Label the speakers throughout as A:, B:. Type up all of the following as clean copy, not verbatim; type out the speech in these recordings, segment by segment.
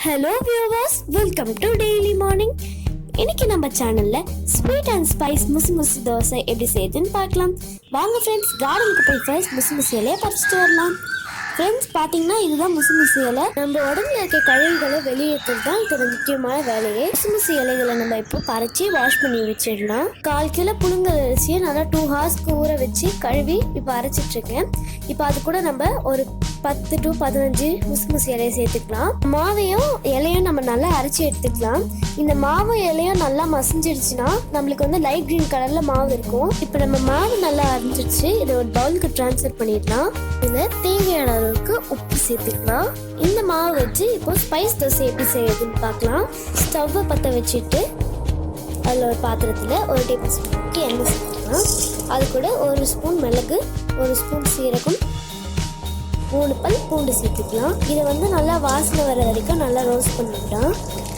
A: Hello viewers, welcome to daily morning. இன்னைக்கு நம்ம சேனல்ல ஸ்வீட் அண்ட் ஸ்பைஸ் முசு தோசை எப்படி செய்யுதுன்னு பார்க்கலாம். வாங்க ஃப்ரெண்ட்ஸ், கார்டனுக்கு போய் ஃபர்ஸ்ட் முசு இலையை பறிச்சுட்டு வரலாம். ஃப்ரெண்ட்ஸ், பார்த்தீங்கன்னா இதுதான் முசு இலை. நம்ம உடம்புல இருக்க கழிவுகளை வெளியேற்றது தான் இதோட முக்கியமான வேலையே. முசு இலைகளை நம்ம இப்போ பறிச்சு வாஷ் பண்ணி வச்சிடலாம். 1/4 கிலோ புழுங்கல் அரிசியை நல்லா 2 ஹார்ஸ்க்கு ஊற வச்சு கழுவி இப்போ அரைச்சிட்டு இருக்கேன். இப்போ அது கூட நம்ம ஒரு 10 to 15 முசு இலையை சேர்த்துக்கலாம். மாவையும் இலையும் நம்ம நல்லா அரைச்சி எடுத்துக்கலாம். இந்த மாவு இலையும் நல்லா மசிஞ்சிடுச்சுன்னா நம்மளுக்கு வந்து லைட் கிரீன் கலர்ல மாவு இருக்கும். இப்போ நம்ம மாவு நல்லா அரைஞ்சிடுச்சு. இதை ஒரு பவுலுக்கு டிரான்ஸ்ஃபர் பண்ணிடலாம். இதில் தேவையான அளவுக்கு உப்பு சேர்த்துக்கலாம். இந்த மாவு வச்சு இப்போ ஸ்பைஸ் தோசை எப்படி செய்யறதுன்னு பார்க்கலாம். ஸ்டவ்வை பற்ற வச்சுட்டு அதில் ஒரு பாத்திரத்தில் 1 டேபிள் ஸ்பூனுக்கு எண்ணெய் சேர்த்துக்கலாம். அது கூட 1 ஸ்பூன் மிளகு, 1 ஸ்பூன் சீரகம், 3 பல் பூண்டு சேர்த்துக்கலாம். இதை வந்து நல்லா வாசனை வர வரைக்கும் நல்லா ரோஸ்ட் பண்ணிக்கலாம்.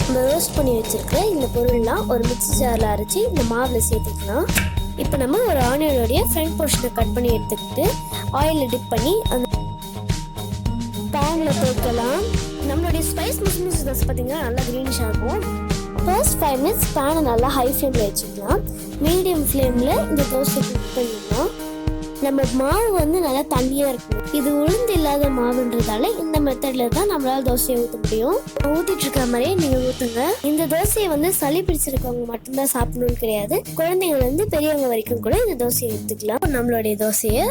A: நம்ம ரோஸ்ட் பண்ணி வச்சிருக்க இந்த பொருள்லாம் ஒரு மிக்ஸி ஜாரில் அரைச்சி இந்த மாவில் சேர்த்துக்கலாம். இப்போ நம்ம ஒரு ஆனியனுடைய ஃப்ரண்ட் போர்ஷனை கட் பண்ணி எடுத்துக்கிட்டு ஆயிலில் டிப் பண்ணி அந்த பேனில் போட்டுக்கலாம். நம்மளுடைய ஸ்பைஸ் முசு தோசை பார்த்தீங்கன்னா நல்லா க்ரீனிஷாக இருக்கும். ஃபர்ஸ்ட் 5 மினிட்ஸ் பேனை நல்லா ஹை ஃப்ளேமில் வச்சுக்கலாம். மீடியம் ஃப்ளேமில் இந்த தோசை குக் பண்ணிடலாம். நம்ம மாவு வந்து நல்லா தண்ணியாக இருக்கும். இது உளுந்து இல்லாத மாவுன்றதால இந்த மெத்தட்ல தான் நம்மளால தோசையை ஊற்ற முடியும். ஊற்றிட்டு இருக்க மாதிரியே நீங்கள் ஊற்றுங்க. இந்த தோசையை வந்து சளி பிடிச்சிருக்கவங்க மட்டும்தான் சாப்பிடணும்னு கிடையாது. குழந்தைங்கள்ல இருந்து பெரியவங்க வரைக்கும் கூட இந்த தோசையை எடுத்துக்கலாம். நம்மளுடைய தோசையை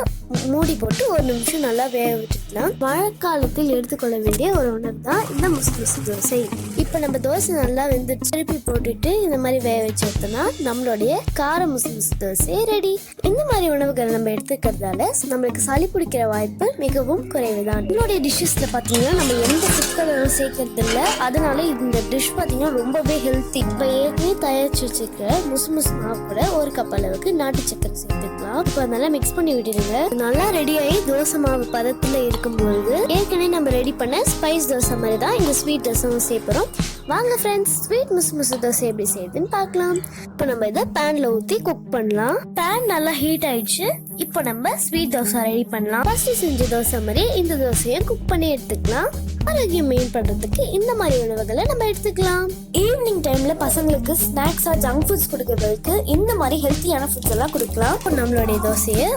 A: மூடி போட்டு 1 நிமிஷம் நல்லா வேக விட்டுக்கலாம். மழைக்காலத்தில் எடுத்துக்கொள்ள வேண்டிய ஒரு உணவு தான் இந்த முசு தோசை. இப்போ நம்ம தோசை நல்லா வெந்து திருப்பி போட்டுட்டு இந்த மாதிரி வேக வச்சு எடுத்தோம்னா நம்மளுடைய கார முசு தோசை ரெடி. இந்த மாதிரி உணவுகள் நம்ம எடுத்துக்கிறதால நம்மளுக்கு சளி பிடிக்கிற வாய்ப்பு மிகவும் குறைவுதான். நம்மளுடைய டிஷ்ஷஸ்ல பாத்தீங்கன்னா நம்ம எந்த சிக்கலும் சேர்க்கறது இல்லை. அதனால இந்த டிஷ் பாத்தீங்கன்னா ரொம்பவே ஹெல்த்தி. இப்போ ஏற்கனவே தயாரிச்சு வச்சுக்கிற முசு மாவு கூட 1 கப் அளவுக்கு நாட்டு சக்கரை சேர்த்துக்கலாம். இப்போ அதனால மிக்ஸ் பண்ணி விட்டுடுங்க. நல்லா ரெடி ஆகி தோசை மாவு பதத்துல இருக்கும்போது ஏற்கனவே நம்ம ரெடி பண்ண ஸ்பைஸ் தோசை மாதிரி தான் இந்த ஸ்வீட் தோசையும் சேர்ப்போம். வாங்க ஃப்ரெண்ட்ஸ், ஸ்வீட் முசு தோசை எப்படி செய்யுதுன்னு பார்க்கலாம். இப்போ நம்ம இதை பேன்ல ஊற்றி குக் பண்ணலாம். பேன் நல்லா ஹீட் ஆயிடுச்சு. இப்போ நம்ம ஸ்வீட் தோசை ரெடி பண்ணலாம். ஃபர்ஸ்ட் செஞ்ச தோசை மாதிரி இந்த தோசையை குக் பண்ணி எடுத்துக்கலாம். ஆரோக்கியம் மெயின் பண்றதுக்கு இந்த மாதிரி உணவுகளை நம்ம எடுத்துக்கலாம். ஈவினிங் டைம்ல பசங்களுக்கு ஸ்நாக்ஸா ஜங்க் ஃபுட்ஸ் கொடுக்கறதுக்கு இந்த மாதிரி ஹெல்த்தியான ஃபுட்ஸ் எல்லாம் கொடுக்கலாம். இப்போ நம்மளுடைய தோசையை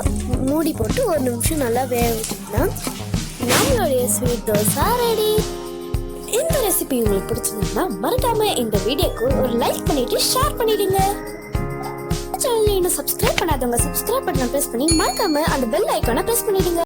A: மூடி போட்டு 1 நிமிஷம் நல்லா வேக விட்டுக்கலாம். நம்மளுடைய ஸ்வீட் தோசை ரெடி. இந்த ரெசிபி உங்களுக்கு பிடிச்சிருந்தா மறக்காம இந்த வீடியோக்கு ஒரு லைக் பண்ணிட்டு ஷேர் பண்ணிடுங்க. சேனலை இன்னும் சப்ஸ்கிரைப் பண்ணாதவங்க சப்ஸ்கிரைப் பட்டனை பிரஸ் பண்ணி மறக்காம அந்த பெல் ஐகானை பிரஸ் பண்ணிடுங்க.